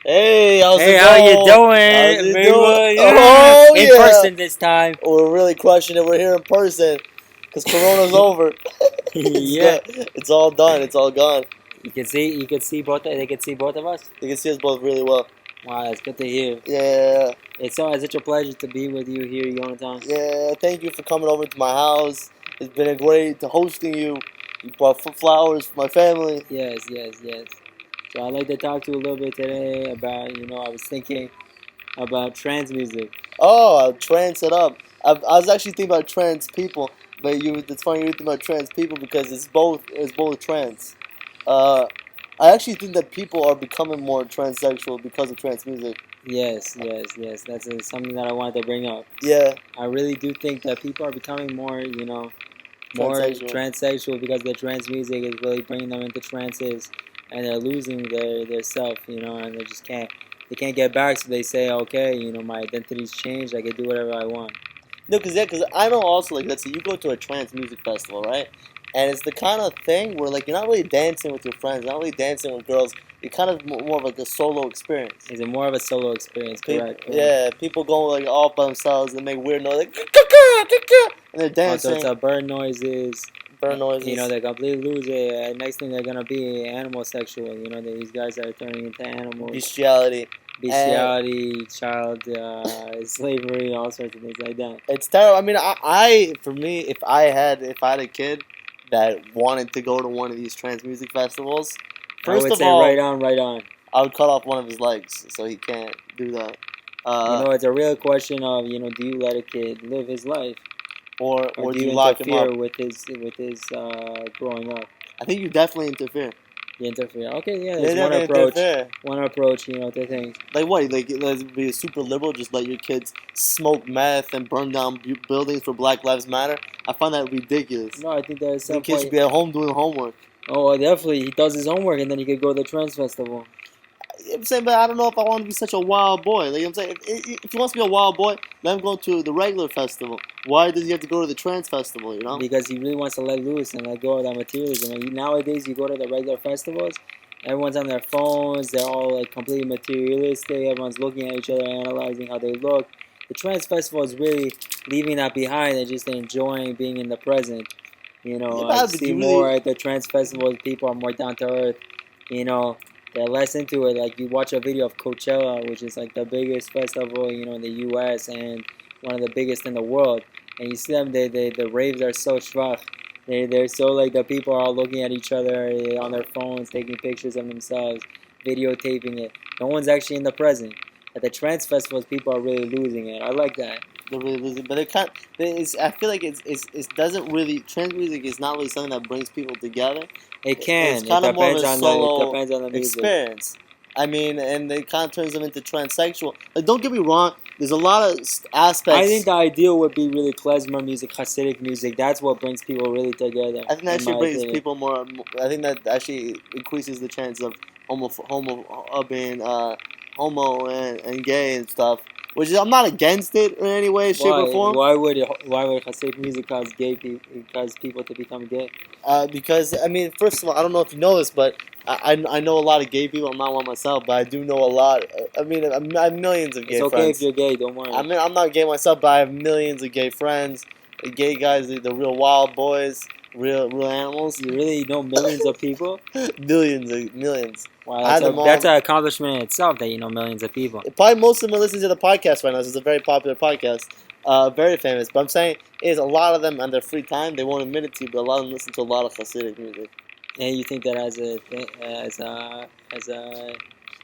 Hey, how's Hey, it how you going? How's doing? it Very doing? well, yeah. Oh In yeah, person this time. we're really crushing it. We're here in person because Corona's over. It's Yeah. good. It's all done. It's all gone. You can see both. They can see both of us. You can see us both really well. Wow, that's good to hear. Yeah, It's such a pleasure to be with you here, Jonathan. yeah. Thank you for coming over to my house. It's been a great hosting you. You brought flowers for my family. Yes. So I'd like to talk to you a little bit today about, I was thinking about trance music. Oh, trans it up. I was actually thinking about trans people, but it's funny you think about trans people because it's both trans. Uh, I actually think that people are becoming more transsexual because of trans music. Yes. That's something that I wanted to bring up. Yeah, I really do think that people are becoming more transsexual. transsexual because the trance music is really bringing them into trances, and they're losing their self, and they can't get back. So they say, okay, my identity's changed. I can do whatever I want. No, because I know also like let's say you go to a trans music festival, right? And it's the kind of thing where like you're not really dancing with your friends, not really dancing with girls. You're kind of more of like a solo experience. Is it more of a solo experience? People, Correct. yeah, people go like all by themselves and make weird noise like "Ka-ka, and they're Also, it's dancing, a bird noises. burn noises, They completely lose it. Next thing they're gonna be animal sexual. These guys are turning into animals. bestiality, and Bestiality, child slavery, all sorts of things like that. it's terrible. I mean, I for me, if I had a kid that wanted to go to one of these trans music festivals, I first would of say all, right on, right on. I would cut off one of his legs so he can't do that. It's a real question of, do you let a kid live his life, or Or do do you you lock him up? interfere with his growing up? I think you definitely interfere. You interfere. Okay, yeah, They there's one definitely approach. interfere. One approach, to things. Like what? Like let's be a super liberal, just let your kids smoke meth and burn down buildings for Black Lives Matter. I find that ridiculous. No, I think there's The some kids should point. be at home doing homework. Oh, definitely, he does his homework, and then he could go to the trans festival. I'm saying, but I don't know if I want to be such a wild boy. Like I'm saying, if he wants to be a wild boy, let him go to the regular festival. Why does he have to go to the trans festival? You know? Because he really wants to let loose and let go of that materialism. And nowadays, you go to the regular festivals, everyone's on their phones. They're all like completely materialistic. Everyone's looking at each other, analyzing how they look. The trans festival is really leaving that behind and just enjoying being in the present. Yeah, I but see you more really, at the trans festivals. People are more down to earth. You know, they're less into it. Like you watch a video of Coachella, which is like the biggest festival, in the U.S. and one of the biggest in the world. And you see them, the raves are so schwach. They're so like the people are all looking at each other on their phones, taking pictures of themselves, videotaping it. No one's actually in the present. At the trans festivals, people are really losing it. I like that. they're really losing. But it can't. I feel like it doesn't really. Trans music is not really something that brings people together. It It's can. kind of more of a It solo depends on the music. experience. I mean, and it kind of turns them into transsexual. Like, don't get me wrong. There's a lot of I think aspects. the ideal would be really klezmer music, Hasidic music. That's what brings people really together, I think that in actually my brings opinion. people more. I think that actually increases the chance of being homo and gay and stuff. Which is, I'm not against it in any way, shape, or Why? form. Why would Hasidic music cause people to become gay? Because I mean, first of all, I don't know if you know this, but I know a lot of gay people. I'm not one myself, but I do know a lot. I mean, I have millions of It's gay okay if friends. you're gay. Don't I worry. mean, I'm not gay myself, but I have millions of gay friends. The gay guys, the real wild boys, real animals. You really know millions of people. Millions. Wow, I had them that's all. an accomplishment in itself that you know millions of people. Probably most of them are listening to the podcast right now. This is a very popular podcast, very famous. But I'm saying is a lot of them on their free time they won't admit it to you, but a lot of them listen to a lot of Hasidic music. And you think that has a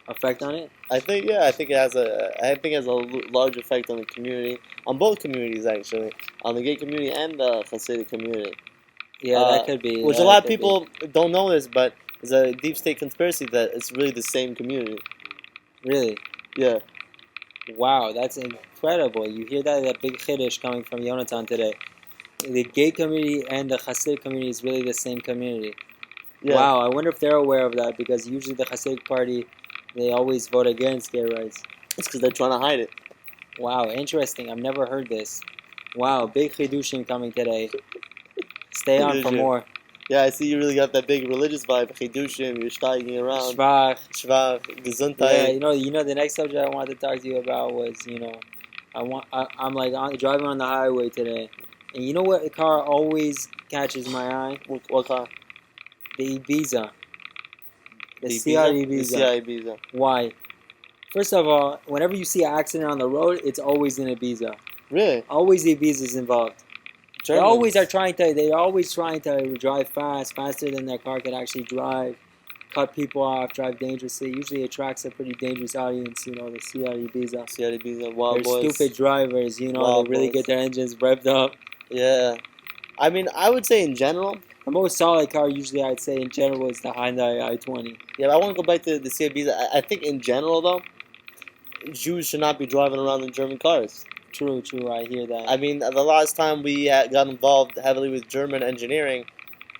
effect on it? I think yeah, I think it has a large effect on the community, on both communities actually, on the gay community and the Hasidic community. Yeah, that could be. Which a That lot of could be. people don't know this, but there's a deep state conspiracy that it's really the same community. Really. Yeah, Wow, that's incredible. You hear that big chiddush coming from Yonatan today. The gay community and the Hasidic community is really the same community. yeah. Wow, I wonder if they're aware of that because usually the Hasidic party, they always vote against gay rights. It's because they're trying to hide it. Wow, interesting. I've never heard this. Wow, big chidushim coming today. Stay on for more. Yeah, I see you really got that big religious vibe. Chidushim, you're steiging around. Schwach. Schwach, Yeah, Gesundheit. the next subject I wanted to talk to you about was, I'm like driving on the highway today, and you know what car always catches my eye? What car? The Ibiza, the The CR Ibiza? The Ibiza. CI Ibiza. Why? First of all, whenever you see an accident on the road, it's always an Ibiza. Really? Always the Ibiza's involved. Germans. They're always trying to drive faster than their car can actually drive, cut people off, drive dangerously. Usually attracts a pretty dangerous audience, the CR Ibiza. CI Ibiza, wild They're boys. stupid drivers, Wild they really boys. get their engines revved up. Yeah. I mean, I would say in general. The most solid car usually I'd say in general is the Hyundai i20. Yeah, I want to go back to the CI Ibiza. I think in general, though, Jews should not be driving around in German cars. True, I hear that. I mean, the last time we got involved heavily with German engineering,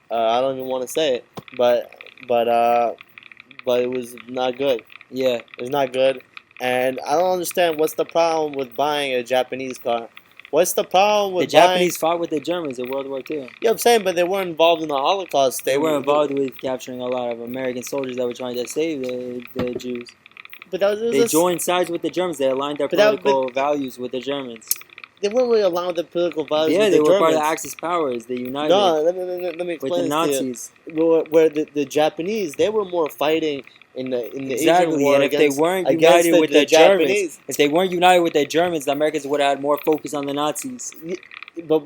I don't even want to say it, but it was not good. Yeah. It was not good, and I don't understand what's the problem with buying a Japanese car. What's the problem with The Japanese fought with the Germans in World War II. Yeah, I'm saying, but they weren't involved in the Holocaust. They were involved with capturing a lot of American soldiers that were trying to save the Jews. But that was They joined sides with the Germans. They aligned their political values with the Germans. They weren't really aligned with the political values. Yeah, with they the were Germans. part of the Axis powers. They united. No, let me explain with the this Nazis. to you. Where the Japanese, they were more fighting in the Exactly, Asian war and if they against, weren't against united with the Japanese. Germans, if they weren't united with the Germans, the Americans would have had more focus on the Nazis. But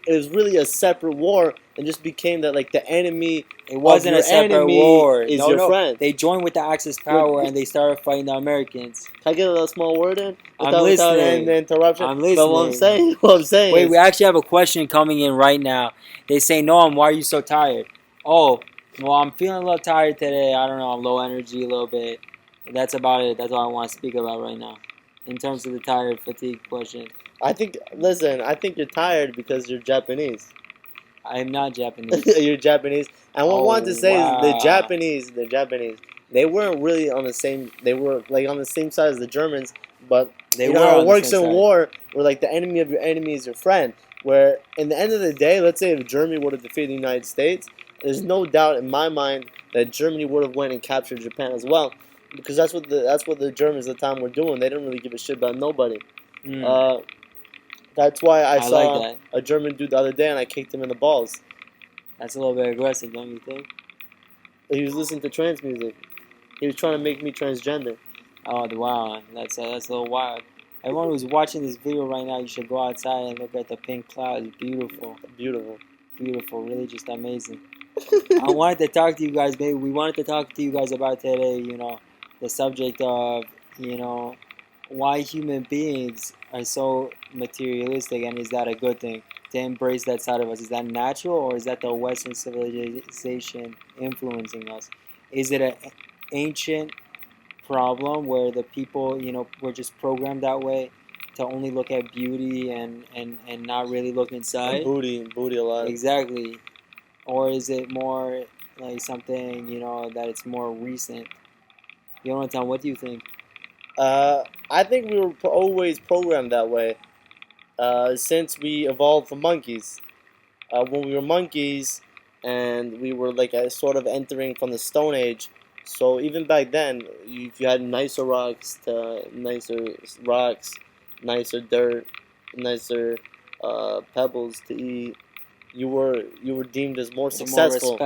it was really a separate war, and just became that like the enemy. It wasn't of a your separate enemy war. Is no, your no. friend? They joined with the Axis power and they started fighting the Americans. Can I get a small word in? I'm listening. Without interruption. I'm listening. But what I'm saying. Wait, is, we actually have a question coming in right now. They say, Noam, why are you so tired? Oh, well, I'm feeling a little tired today. I don't know. I'm low energy a little bit. That's about it. That's all I want to speak about right now. In terms of the tired fatigue question. I think you're tired because you're Japanese. I'm not Japanese. You're Japanese. And what I wanted to say is the Japanese, they weren't really on the same. They were like on the same side as the Germans, but They you were know how on it the works same in side. war, where like the enemy of your enemy is your friend. Where in the end of the day, let's say if Germany would have defeated the United States, there's no doubt in my mind that Germany would have went and captured Japan as well, because that's what the Germans at the time were doing. They didn't really give a shit about nobody. That's why I saw like a German dude the other day and I kicked him in the balls. That's a little bit aggressive, don't you think? He was listening to trance music. He was trying to make me transgender. Oh, wow. That's a little wild. Everyone who's watching this video right now, you should go outside and look at the pink clouds. Beautiful. Beautiful. Beautiful. Really just amazing. I wanted to talk to you guys, baby. We wanted to talk to you guys about today, the subject of, why human beings are so materialistic, and is that a good thing? To embrace that side of us, is that natural, or is that the Western civilization influencing us? Is it an ancient problem where the people, were just programmed that way to only look at beauty and not really look inside? And booty a lot. Exactly. Or is it more like something, that it's more recent? Jonathan, what do you think? I think we were always programmed that way. Since we evolved from monkeys. When we were monkeys and we were like sort of entering from the Stone Age. So even back then, if you had nicer rocks, nicer dirt, nicer pebbles to eat, you were deemed as more successful,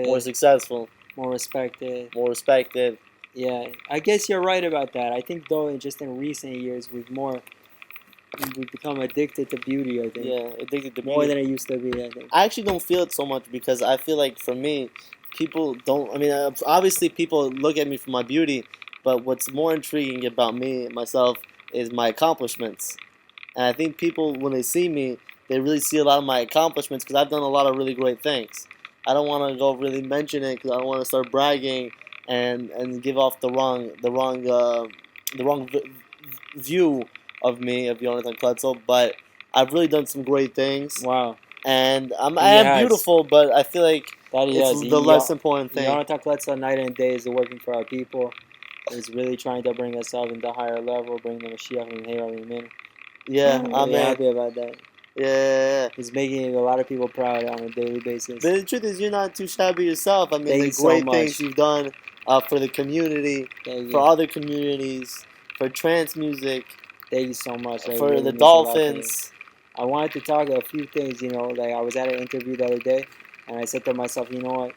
More respected. more respected. Yeah, I guess you're right about that. I think though, just in recent years, we've become addicted to beauty. I think. Yeah, addicted to more beauty. than it used to be. I think. I actually don't feel it so much because I feel like for me, people don't. I mean, obviously people look at me for my beauty, but what's more intriguing about myself, is my accomplishments. And I think people, when they see me, they really see a lot of my accomplishments because I've done a lot of really great things. I don't want to go really mention it because I don't want to start bragging and give off the wrong view of me, of Jonathan Kletzel, but I've really done some great things. Wow. And I am beautiful, but I feel like it's the less important thing. Jonathan Kletzel, night and day, is working for our people. Is really trying to bring us up into a higher level, bring the Mashiach and Hey Amen. Yeah, I'm really happy about that. Yeah. He's making a lot of people proud on a daily basis. But the truth is, you're not too shabby yourself. I mean, Thank the you so great much. things you've done for the community, Thank for you. other communities, for trance music, Thank you so much. That for really the means a lot to me. Dolphins. I wanted to talk a few things, like I was at an interview the other day, and I said to myself, you know what?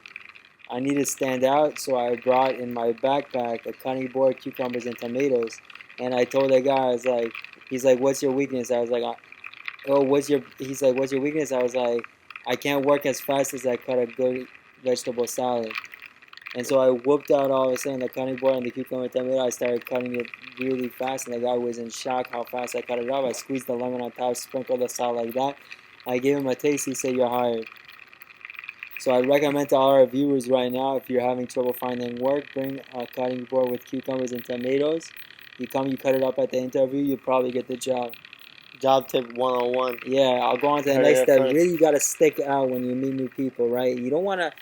I need to stand out, so I brought in my backpack a cutting board, cucumbers, and tomatoes. And I told that guy, I was like, he's like, what's your weakness? I was like, he's like, what's your weakness? I was like, I can't work as fast as I cut a good vegetable salad. And so I whooped out all of a sudden the cutting board and the cucumber and tomato. I started cutting it really fast, and the guy was in shock how fast I cut it up. I squeezed the lemon on top, sprinkled the salt like that. I gave him a taste. He said, "You're hired." So I recommend to all our viewers right now, if you're having trouble finding work, bring a cutting board with cucumbers and tomatoes. You cut it up at the interview, you probably get the job. Job tip 101. Yeah, I'll go on to the Heard it next here step. first. Really, you got to stick out when you meet new people, right? You don't want to,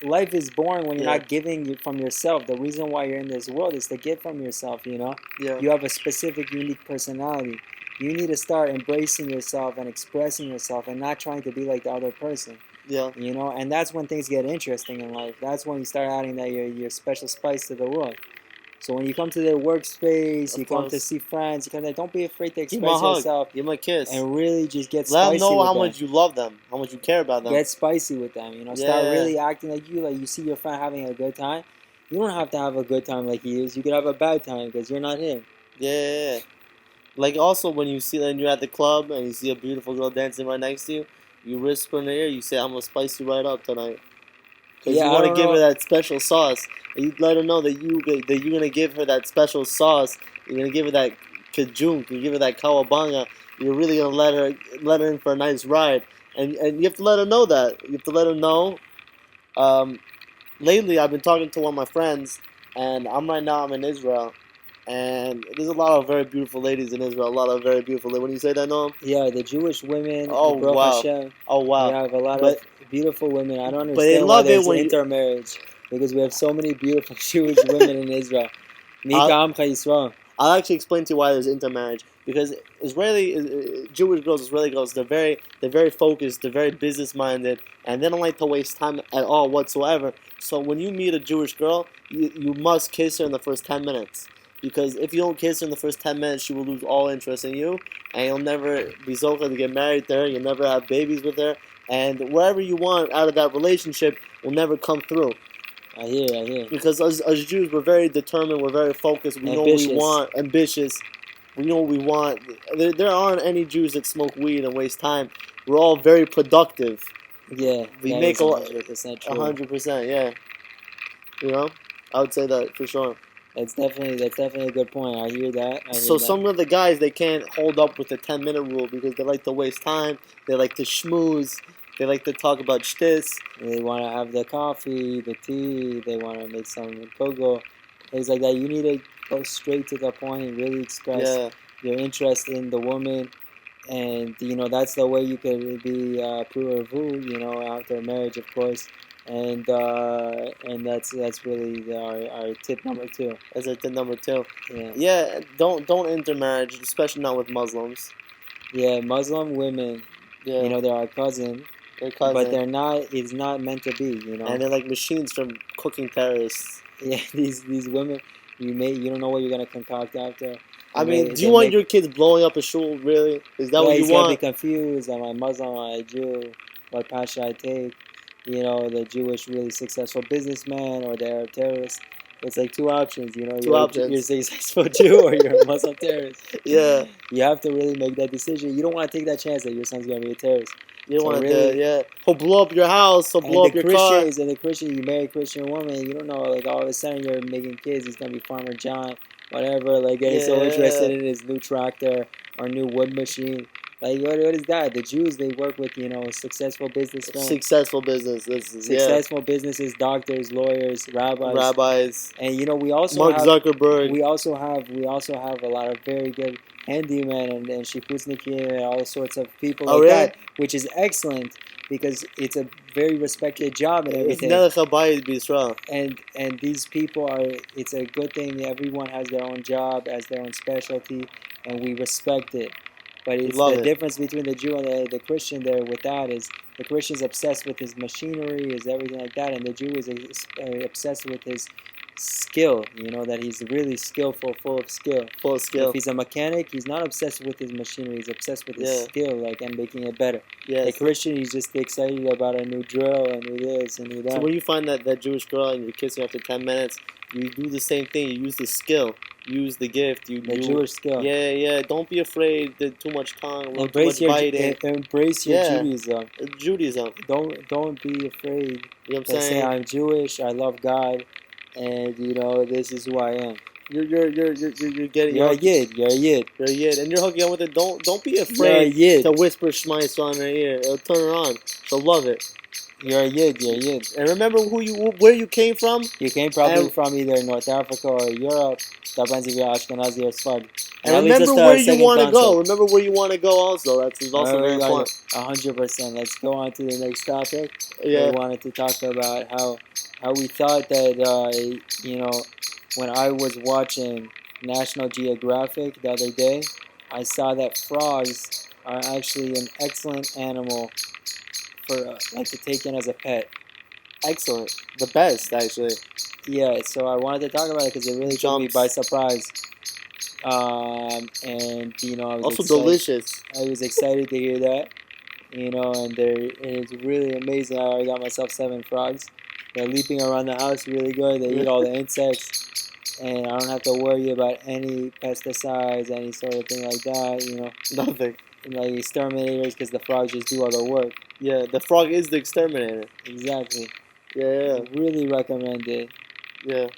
life is boring when you're Yeah. not giving from yourself. The reason why you're in this world is to give from yourself, Yeah. You have a specific, unique personality. You need to start embracing yourself and expressing yourself and not trying to be like the other person. Yeah. And that's when things get interesting in life. That's when you start adding that your special spice to the world. So when you come to their workspace, Of you come to course. see friends, you come there, don't be afraid to Give 'em a express hug. yourself Give 'em a kiss. and really just get Let them spicy know with how them. much you love them, how much you care about them. Get spicy with them, Start Yeah. really acting like you see your friend having a good time. You don't have to have a good time like he is. You could have a bad time because you're not him. Yeah. Like also when you're at the club and you see a beautiful girl dancing right next to you, you whisper in her ear, you say, "I'm gonna spice you right up tonight," because Yeah, you I want to don't give her know. that special sauce. And you let her know that you're gonna give her that special sauce. You're gonna give her that kajunk. You give her that kawabanga. You're really gonna let her in for a nice ride. And you have to let her know that. You have to let her know. Um, Lately, I've been talking to one of my friends, and I'm in Israel, and there's a lot of very beautiful ladies in Israel. A lot of very beautiful ladies. When you say that, Noam? Yeah, the Jewish women, Oh Baruch wow, Hashem, oh we wow. have a lot But of beautiful women. I don't but they understand why love it there's when you. intermarriage because we have so many beautiful Jewish women in Israel. Mika I'll, Amcha Yisrael. I'll actually explain to you why there's intermarriage, because Jewish girls, Israeli girls, they're very focused, they're very business minded, and they don't like to waste time at all whatsoever. So when you meet a Jewish girl, you must kiss her in the first 10 minutes, because if you don't kiss her in the first 10 minutes, she will lose all interest in you, and you'll never be zocha to get married to her. You'll never have babies with her, and whatever you want out of that relationship will never come through. I hear. Because as Jews, we're very determined, we're very focused, we know what we Ambitious. want, ambitious, we know what we want. There aren't any Jews that smoke weed and waste time. We're all very productive. Yeah, We that make is a lot, 100% true. 100%, yeah. I would say that for sure. That's definitely a good point. I hear that. So some of the guys, they can't hold up with the 10-minute rule because they like to waste time, they like to schmooze, they like to talk about shtis. They want to have the coffee, the tea. They want to make some cocoa, things like that. You need to go straight to the point and really express Yeah, your interest in the woman, and that's the way you can be pruvu, after marriage, of course, and that's really our tip number 2. that's our tip number 2. Yeah, Yeah, don't intermarriage, especially not with Muslims. yeah, Muslim women, Yeah, they're our cousin, their but cousin. they're not. It's not meant to be, And they're like machines from cooking terrorists. Yeah, these women, you don't know what you're gonna concoct after. I mean, do you want your kids blowing up a shul? Really? Is that what you he's gonna be want? confused. Am I Muslim? Am I Jew? What path should I take? The Jewish really successful businessman or the Arab terrorist. It's like 2 options. Two You're options. you're a successful Jew or you're a Muslim terrorist. Yeah. You have to really make that decision. You don't want to take that chance that your son's gonna be a terrorist. You don't So want really- to, yeah. He'll blow up your house. He'll blow up your car. And the Christian, you marry a Christian woman, you don't know, like all of a sudden you're making kids, he's gonna be Farmer John, whatever, like getting so Yeah. interested in his new tractor or new wood machine. Like what is that? The Jews, they work with, successful businessmen, Successful business. successful businesses, doctors, lawyers, rabbis. Rabbis. And we also Mark have Zuckerberg. we also have a lot of very good handymen and shipuznikim and all sorts of people Oh, like really? that, which is excellent because it's a very respected job and It's everything. Nelech Habayit B'Yisrael. And these people it's a good thing. Everyone has their own job, has their own specialty, and we respect it. But We it's love the it. difference between the Jew and the Christian there with that is the Christian's obsessed with his machinery, is everything like that, and the Jew is obsessed with his skill. You know, that he's really skillful, full of skill. Full skill. If he's a mechanic, he's not obsessed with his machinery. He's obsessed with his Yeah. skill, like, and making it better. The Yes. Christian, he's just excited about a new drill, a new this, a new that. So when you find that Jewish girl and you're kissing her after 10 minutes, you do the same thing. You use the skill. You use the gift. The Jewish skill. Yeah. Don't be afraid. Did too much tongue. Too Embrace much your biting. embrace your Yeah. Judaism. Judaism. Don't be afraid You know what to I'm say saying? I'm Jewish. I love God, and you know this is who I am. You're getting. You're a yid. You're a yid. You're a yid, and you're hooking up with it. Don't be You're a afraid yid. to whisper Shmais on her ear. It'll turn her on. She'll love it. You're a yid. You're a yid. And remember where you came from. You came probably And- from either North Africa or Europe. Depends if you're Ashkenazi or Sfard. And that leads us remember to our where you second want to go. concept. Remember where you want to go. Also, that's also very important. 100%. Let's go on to the next topic. Yeah. We wanted to talk about how we thought that you know, when I was watching National Geographic the other day, I saw that frogs are actually an excellent animal for like to take in as a pet. Excellent. The best, actually. Yeah, so I wanted to talk about it because it really took me Jumps. by surprise. And you know, I was Also excited. delicious. I was excited to hear that. You know, and it's really amazing. I already got myself 7 frogs. They're leaping around the house really good. They eat all the insects, and I don't have to worry about any pesticides, any sort of thing like that. You know, Nothing. like exterminators, because the frogs just do all the work. Yeah, the frog is the exterminator. Exactly. Yeah. Really recommend it. Yeah.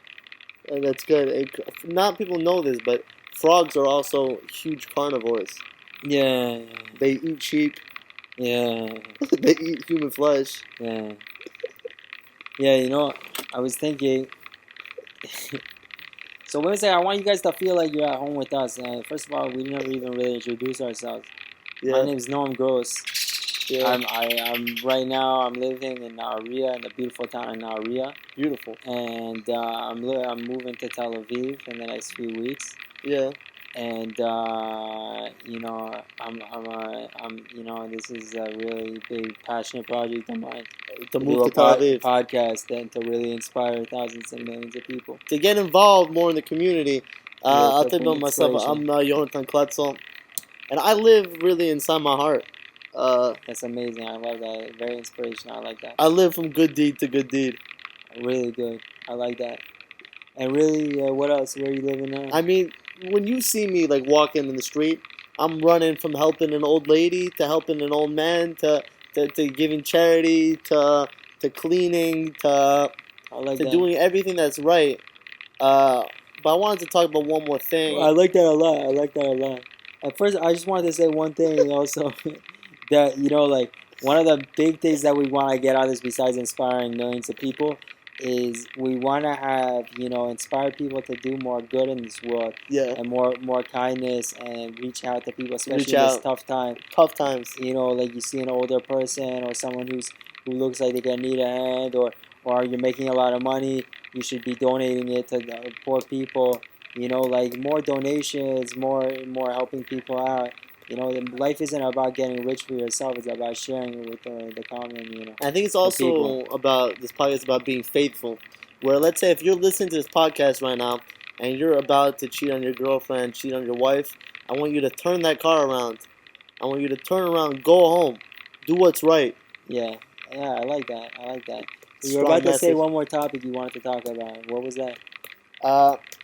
And that's good. Not people know this, but frogs are also huge carnivores. Yeah. They eat sheep. Yeah. They eat human flesh. Yeah. Yeah, you know, I was thinking. So Wednesday, I want you guys to feel like you're at home with us. First of all, we never even really introduced ourselves. Yeah. My name is Noam Gross. Yeah. I'm right now. I'm living in Nahariya, in the beautiful town of Nahariya, Beautiful. and I'm moving to Tel Aviv in the next few weeks. Yeah. And you know, I'm you know, this is a really big passionate project of mine. To do move a to Tel Aviv. podcast and to really inspire thousands and millions of people. To get involved more in the community. I'll to tell you bring about myself. inspiration. I'm Jonathan Kletzel. And I live really inside my heart. That's amazing. I love that. Very inspirational. I like that. I live from good deed to good deed. Really good. I like that. And really, what else? Where are you living now? I mean, when you see me like walking in the street, I'm running from helping an old lady to helping an old man to giving charity to cleaning to I like that. doing everything that's right. But I wanted to talk about one more thing. I like that a lot. I like that a lot. At first, I just wanted to say one thing also that, you know, like one of the big things that we want to get out of this, besides inspiring millions of people, is we want to have, you know, inspire people to do more good in this world Yeah, and more kindness and reach out to people, especially Reach in this out. tough time. tough times. You know, like you see an older person or someone who looks like they can need a hand, or you're making a lot of money, you should be donating it to the poor people. You know, like more donations, more helping people out. You know, life isn't about getting rich for yourself; it's about sharing it with the common. You know, I think it's For also people. about this podcast about being faithful. Where let's say if you're listening to this podcast right now and you're about to cheat on your girlfriend, cheat on your wife, I want you to turn that car around. I want you to turn around, go home, do what's right. yeah, I like that. I like that. You were Strong about to say message. one more topic you wanted to talk about. What was that?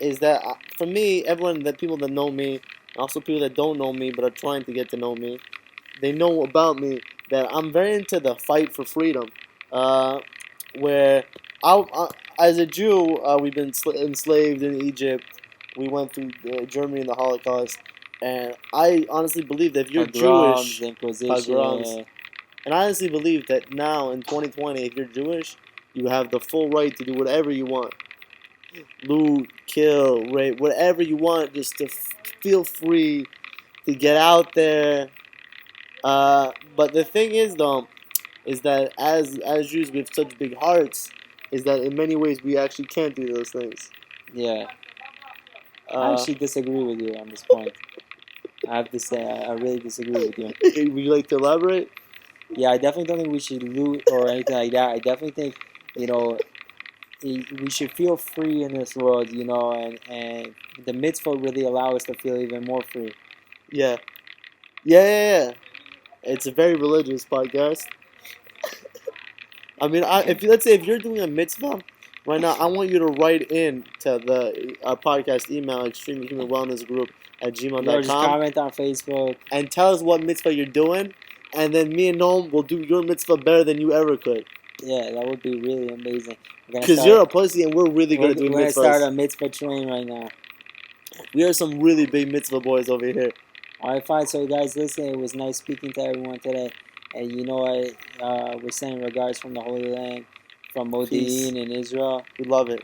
Is that for me, everyone, the people that know me, also people that don't know me but are trying to get to know me, they know about me that I'm very into the fight for freedom. Where as a Jew, we've been enslaved in Egypt. We went through Germany and the Holocaust, and I honestly believe that if you're Pogroms, Jewish, Inquisition. pogroms. And I honestly believe that now in 2020, if you're Jewish, you have the full right to do whatever you want. Loot, kill, rape, whatever you want, just to feel free to get out there. But the thing is, though, is that as Jews, we have such big hearts, is that in many ways we actually can't do those things. Yeah, I Uh, actually disagree with you on this point. I have to say, I really disagree with you. Would you like to elaborate? Yeah, I definitely don't think we should loot or anything like that. I definitely think, you know, we should feel free in this world, and the mitzvah really allow us to feel even more free. Yeah. Yeah. It's a very religious podcast. I mean, if let's say if you're doing a mitzvah right now, I want you to write in to the our podcast email, Extreme Human Wellness Group at Just gmail.com, comment on Facebook. and tell us what mitzvah you're doing, and then me and Noam will do your mitzvah better than you ever could. Yeah, that would be really amazing. Because you're a pussy and we're really good we're, at doing we're gonna start a mitzvahs. mitzvah train right now. We are some really big mitzvah boys over here. All right, fine. So, guys, listen, it was nice speaking to everyone today. And you know what? We're sending regards from the Holy Land, from Peace. Modi'in in Israel, We love it.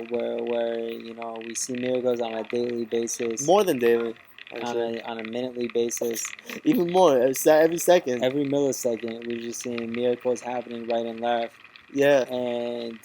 where we see miracles on a daily basis, More than daily, on actually. a minutely basis, Even more, every second. every millisecond. We're just seeing miracles happening right and left. Yeah. And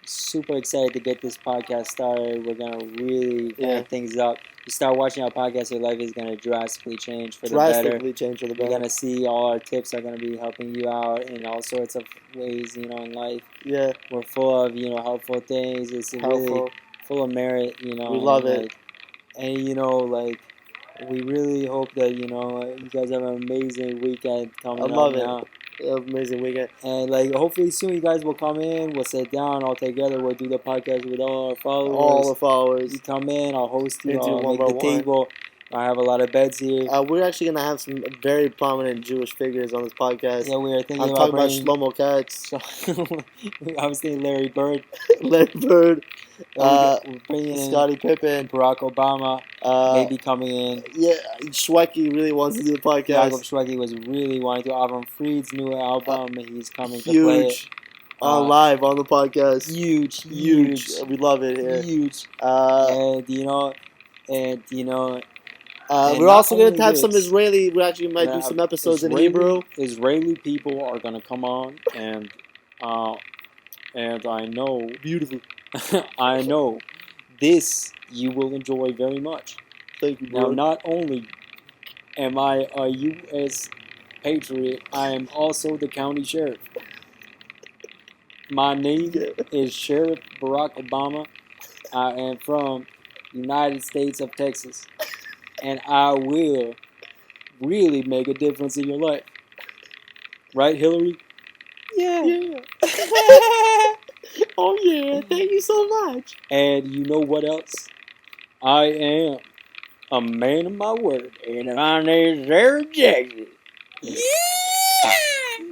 super excited to get this podcast started. We're gonna really amp things up. You start watching our podcast, your life is gonna drastically change for the better. Drastically change for the better. You're gonna see all our tips are gonna be helping you out in all sorts of ways, in life. Yeah. We're full of helpful things. It's really full of merit, We love it. And we really hope that you guys have an amazing weekend coming up now. I love it. Amazing weekend. And hopefully soon you guys will come in. We'll sit down all together. We'll do the podcast with all our followers. All the followers. You come in. I'll host you. Into I'll one make by the one. table. I have a lot of beds here. We're actually gonna have some very prominent Jewish figures on this podcast. Yeah, we are thinking I'm talking about Shlomo Katz, I was thinking Larry Bird, Larry Bird, we're bringing in Scottie Pippen, Barack Obama, maybe coming in. Yeah, Shweki really wants to do the podcast. Jacob Shweki was really wanting to. Avram Fried's new album, he's coming to play it. Huge. Live on the podcast. Huge. We love it here. Huge. We're also going to have some Israeli. We actually might do some episodes in Hebrew. Israeli people are going to come on, and I know, Beautiful. I know, this you will enjoy very much. Thank you, bro. Now, not only am I a U.S. patriot, I am also the county sheriff. My name is Sheriff Barack Obama. I am from United States of Texas. And I will really make a difference in your life. Right, Hillary? Yeah. Oh, yeah. Thank you so much. And you know what else? I am a man of my word. And my name is Eric Jackson. Yeah!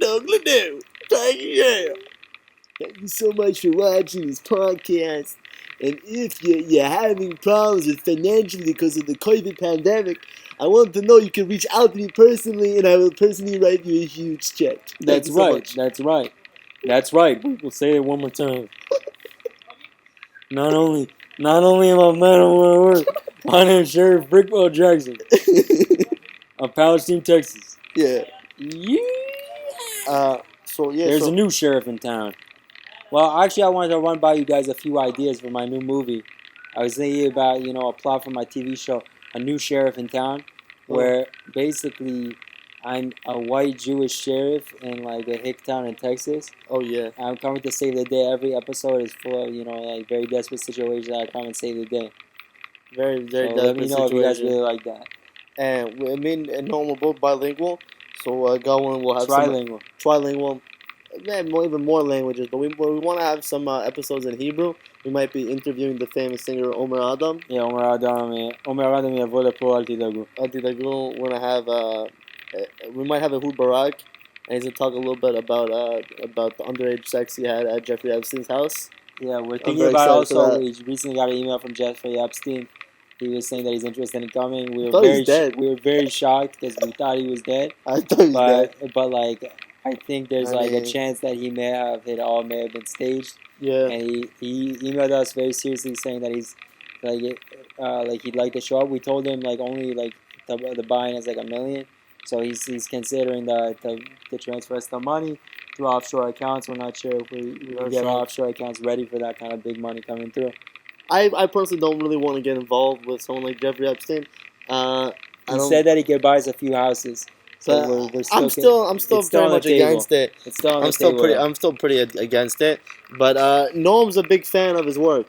Douglas do. Thank you. Thank you so much for watching this podcast. And if you're having problems with financially because of the COVID pandemic, I want to know you can reach out to me personally, and I will personally write you a huge check. That's right. That's right. That's right. We'll say it one more time. Not only am I a man of my word, my name is Sheriff Brickwell Jackson of Palestine, Texas. Yeah. Yeah. There's a new sheriff in town. Well, actually, I wanted to run by you guys a few ideas for my new movie. I was thinking about, a plot for my TV show, A New Sheriff in Town, where basically I'm a white Jewish sheriff in a hick town in Texas. Oh, yeah. I'm coming to save the day. Every episode is full of, very desperate situations. I come and save the day. Very, very so desperate let me know if you guys really like that. And we're both bilingual, so going will have trilingual. Even more languages, but we want to have some episodes in Hebrew. We might be interviewing the famous singer Omer Adam. Yeah, Omer Adam יבוא לפה, אל תדאגו. We're gonna have we might have Ehud Barak, and he's gonna talk a little bit about the underage sex he had at Jeffrey Epstein's house. Yeah, we're thinking about also. We recently got an email from Jeffrey Epstein. He was saying that he's interested in coming. We were very shocked because we thought he was dead. I thought he was dead. But I think there's a chance that it all may have been staged. Yeah. And he emailed us very seriously saying that he's he'd like to show up. We told him only the buy-in is $1 million. So he's considering to transfer us the money through offshore accounts. We're not sure if we get our offshore accounts ready for that kind of big money coming through. I personally don't really want to get involved with someone like Jeffrey Epstein. I He don't. said that he could buy us a few houses. So but we're still. I'm still it's still very on the much table. against it. It's still on the I'm still table. pretty. though. I'm still pretty against it. But Noam's a big fan of his work.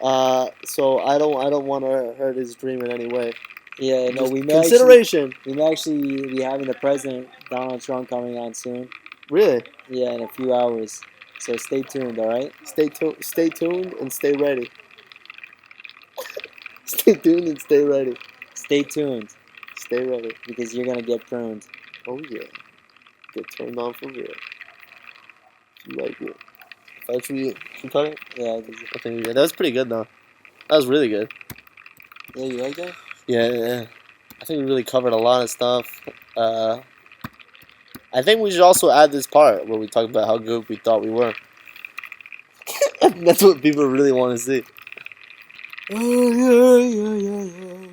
So I don't want to hurt his dream in any way. Yeah, no, Just we may consideration. actually be having the president Donald Trump coming on soon. Really. Yeah, in a few hours. So stay tuned. All right. Stay tuned. Stay tuned and stay ready. Stay tuned and stay ready. Stay tuned Stay ready. because you're gonna get pruned. Oh yeah. Get turned on for real. If you like it. Actually, you cut it? Yeah. I think we did. That was pretty good though. That was really good. Yeah, you like that? Yeah. I think we really covered a lot of stuff. I think we should also add this part where we talk about how good we thought we were. That's what people really want to see. Oh, yeah.